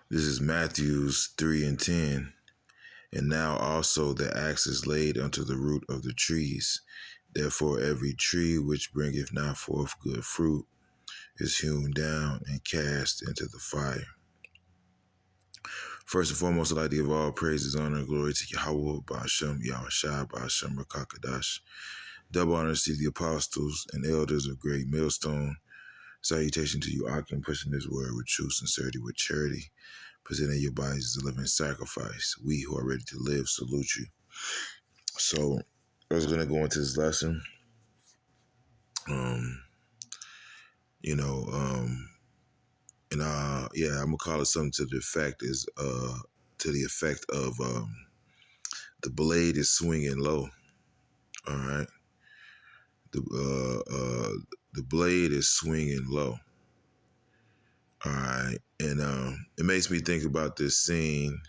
This is Matthews 3 and 10. And now also the axe is laid unto the root of the trees. Therefore every tree which bringeth not forth good fruit is hewn down and cast into the fire. First and foremost, I'd like to give all praises, honor, and glory to Yahweh, Ba'ashem, Yahushua, Ba'ashem, Rakakadash. Double honors to the apostles and elders of Great Millstone. Salutation to you, Akim, pushing this word with true sincerity, with charity, presenting your bodies as a living sacrifice. We who are ready to live salute you. So, I was going to go into this lesson. I'm gonna call it something to the effect of the blade is swinging low. All right, the blade is swinging low. All right, and it makes me think about this scene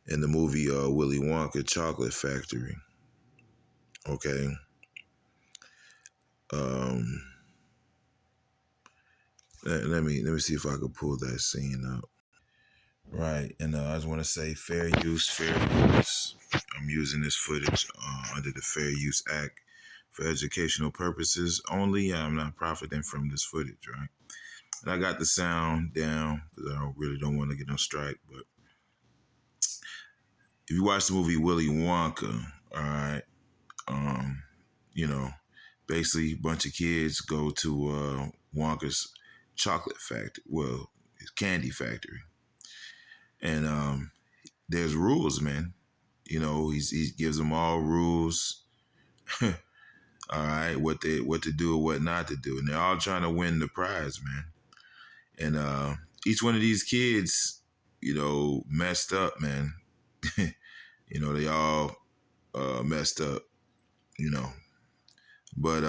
in the movie Willy Wonka Chocolate Factory. Okay. Let me see if I can pull that scene up. Right, and I just want to say fair use, fair use. I'm using this footage under the Fair Use Act for educational purposes only. I'm not profiting from this footage, right? And I got the sound down because I really don't want to get no strike. But if you watch the movie Willy Wonka, all right, basically a bunch of kids go to Wonka's chocolate factory, well, his candy factory. And there's rules, man. He gives them all rules. All right, what to do and what not to do, and they're all trying to win the prize, man. And each one of these kids, messed up, man. They all messed up, But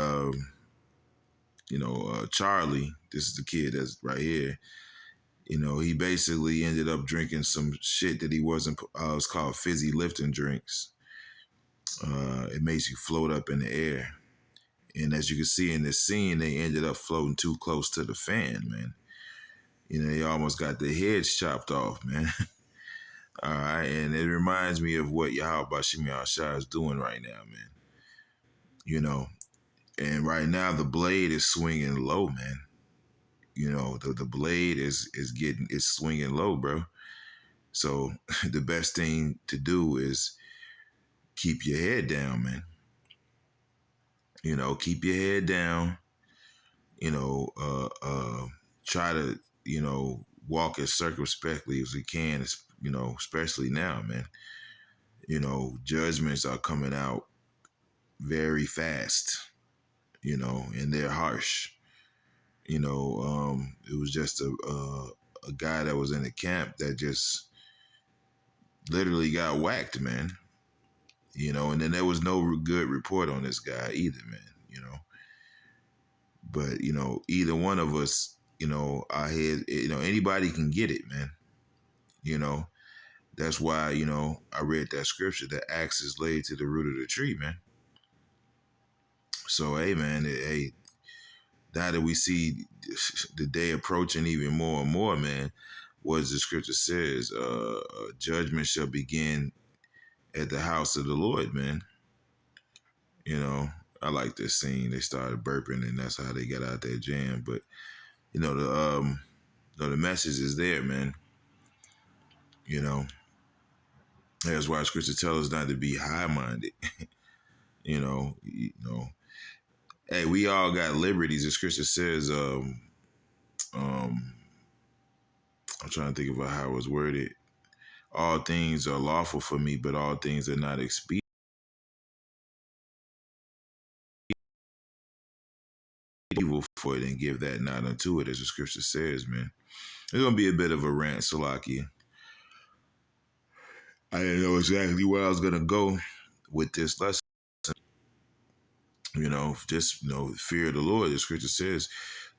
Charlie, this is the kid that's right here. He basically ended up drinking some shit that he wasn't. It's called fizzy lifting drinks. It makes you float up in the air. And as you can see in this scene, they ended up floating too close to the fan, man. They almost got their heads chopped off, man. All right, and it reminds me of what Yahweh Bashim Yahushua is doing right now, man. And right now the blade is swinging low, man. The blade is swinging low, bro. So the best thing to do is keep your head down, man. Keep your head down. Try to, walk as circumspectly as we can, especially now, man. Judgments are coming out very fast, and they're harsh. It was just a guy that was in the camp that just literally got whacked, man. And then there was no good report on this guy either, man. But either one of us, our head, anybody can get it, man. That's why I read that scripture. The axe is laid to the root of the tree, man. So hey, man, now that we see the day approaching even more and more, man, what the scripture says, judgment shall begin at the house of the Lord, man. I like this scene. They started burping, and that's how they got out that jam. But the message is there, man. That's why scripture tells us not to be high-minded. Hey, we all got liberties. The scripture says, I'm trying to think about how it was worded. All things are lawful for me, but all things are not expedient evil for it, and give that not unto it, as the scripture says, man. It's gonna be a bit of a rant, Salakia. I didn't know exactly where I was gonna go with this lesson. Just fear of the Lord. The scripture says,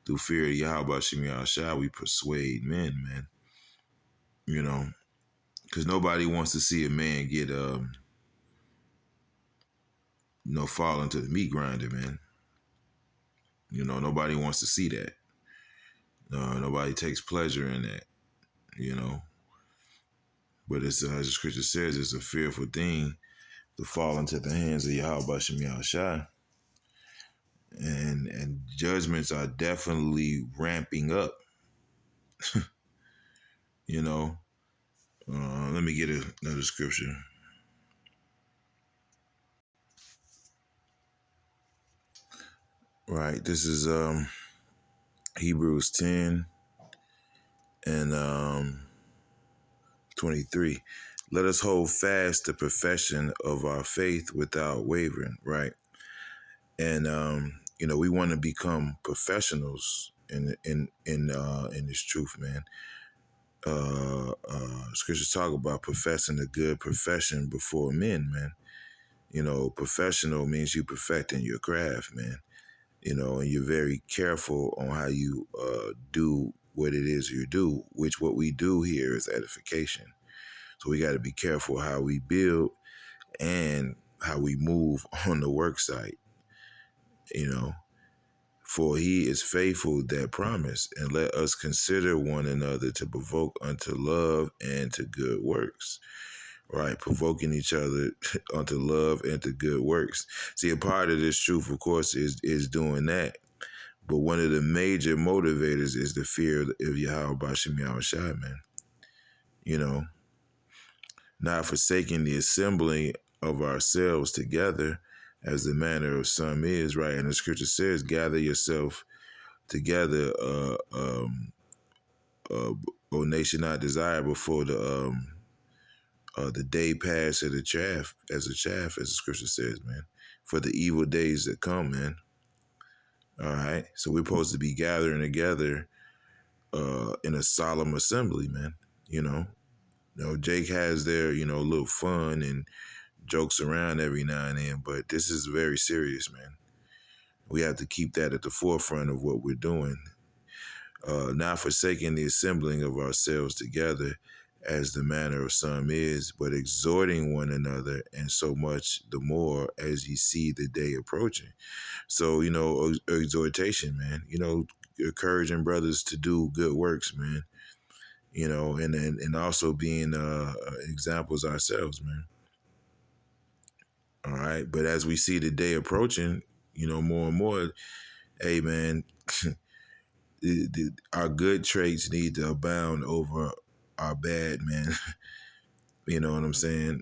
through fear of Yahweh Shem Yahushua, we persuade men, man. Because nobody wants to see a man get fall into the meat grinder, man. Nobody wants to see that. Nobody takes pleasure in that. you know. But it's as the scripture says, it's a fearful thing to fall into the hands of Yahweh Shem Yahushai. And judgments are definitely ramping up, you know. Let me get another scripture. Right, this is Hebrews 10 and 23. Let us hold fast the profession of our faith without wavering, right? And we want to become professionals in this truth, man. Scriptures talk about professing a good profession before men, man. Professional means you perfecting your craft, man. And you're very careful on how you do what it is you do, which what we do here is edification. So we got to be careful how we build and how we move on the work site, For he is faithful that promise, and let us consider one another to provoke unto love and to good works. Right, provoking each other unto love and to good works. See, a part of this truth, of course, is doing that. But one of the major motivators is the fear of Yahweh Bashim Yahushai, man. Not forsaking the assembling of ourselves together, as the manner of some is, right? And the scripture says, gather yourself together, O nation not desire before the day pass of the chaff, as the scripture says, man, for the evil days that come, man. All right. So we're supposed to be gathering together in a solemn assembly, man. Jake has their, little fun and jokes around every now and then, but this is very serious, man. We have to keep that at the forefront of what we're doing. Not forsaking the assembling of ourselves together, as the manner of some is, but exhorting one another, and so much the more as ye see the day approaching. So, exhortation, man, encouraging brothers to do good works, man, and also being examples ourselves, man. All right. But as we see the day approaching, more and more, hey, man, our good traits need to abound over our bad, man. You know what I'm saying?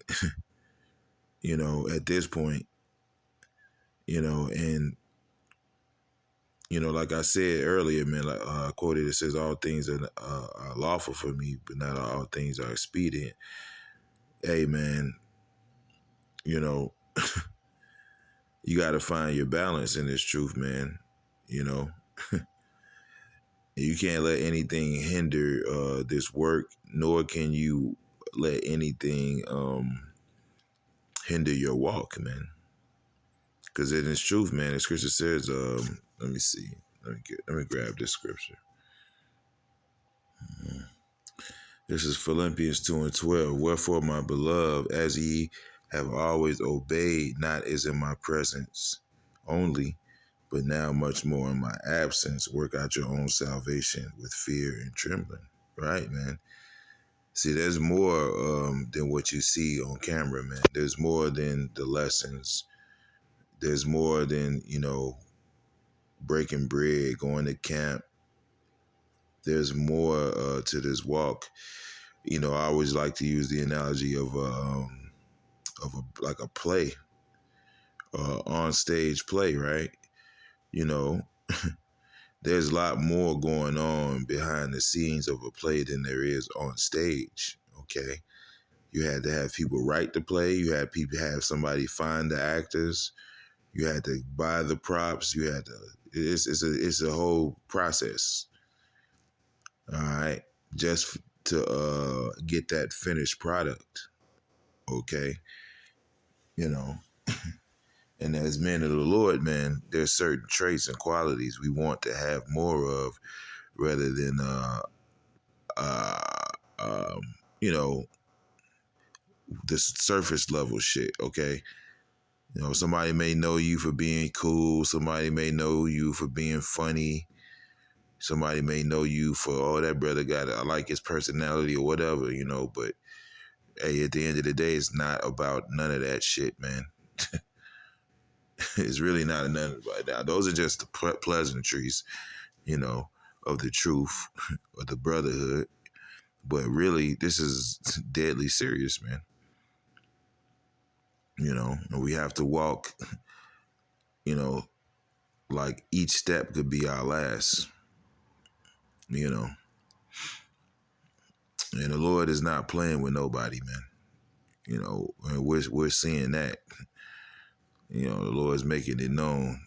At this point, and, like I said earlier, man, like I quoted, it says, all things are lawful for me, but not all things are expedient. Hey, man, you got to find your balance in this truth, man. You can't let anything hinder this work, nor can you let anything hinder your walk, man. Because in its truth, man, the scripture says, let me see, let me grab this scripture. This is Philippians 2:12. Wherefore, my beloved, as ye have always obeyed, not as in my presence only, but now much more in my absence, work out your own salvation with fear and trembling. Right, man? See, there's more than what you see on camera, man. There's more than the lessons. There's more than, breaking bread, going to camp. There's more to this walk. I always like to use the analogy of like a play, on stage play, right? There's a lot more going on behind the scenes of a play than there is on stage. Okay, you had to have people write the play. You had people have somebody find the actors. You had to buy the props. You had to. It's a whole process. All right, just to get that finished product. Okay, And as men of the Lord, man, there's certain traits and qualities we want to have more of, rather than you know, the surface level shit. Okay, somebody may know you for being cool. Somebody may know you for being funny. Somebody may know you for, oh, that brother I like his personality or whatever, but hey, at the end of the day, it's not about none of that shit, man. It's really not none about that. Those are just the pleasantries, of the truth, of the brotherhood. But really, this is deadly serious, man. And we have to walk, like each step could be our last, and the Lord is not playing with nobody, man. And we're seeing that. The Lord's making it known.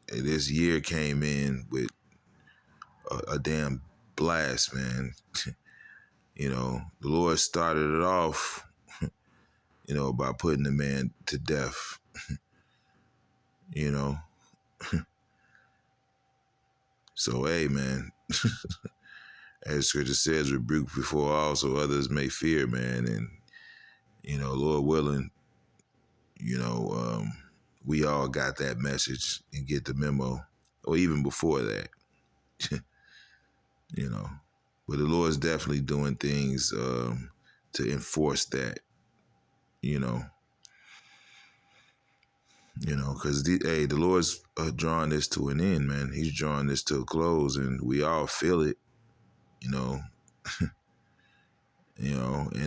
This year came in with a damn blast, man. The Lord started it off, by putting the man to death. So, hey, man, as Scripture says, rebuke before also others may fear, man. And, Lord willing, we all got that message and get the memo, or even before that, But the Lord's definitely doing things to enforce that, because the Lord's drawing this to an end, man. He's drawing this to a close, and we all feel it, and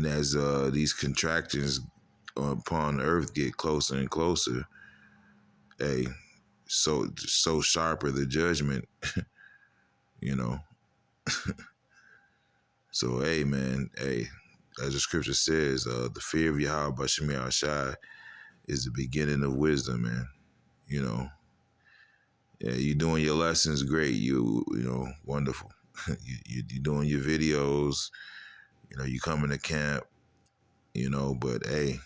as these contractions upon earth get closer and closer, hey, so sharper the judgment, So, hey, man, hey, as the scripture says, the fear of Yahweh Bashim Shai is the beginning of wisdom, man. Yeah, you doing your lessons, great. Wonderful. You doing your videos, you coming to camp, but hey,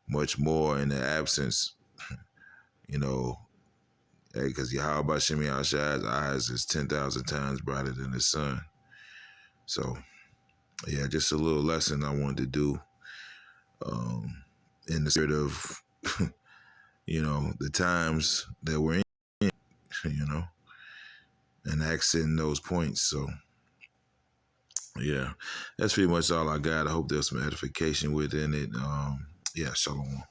much more in the absence, hey, because Yahweh Bashim Shai's eyes is 10,000 times brighter than the sun. So, yeah, just a little lesson I wanted to do in the spirit of, the times that we're in, and accessing those points. So, yeah, that's pretty much all I got. I hope there's some edification within it. Yeah, shalom.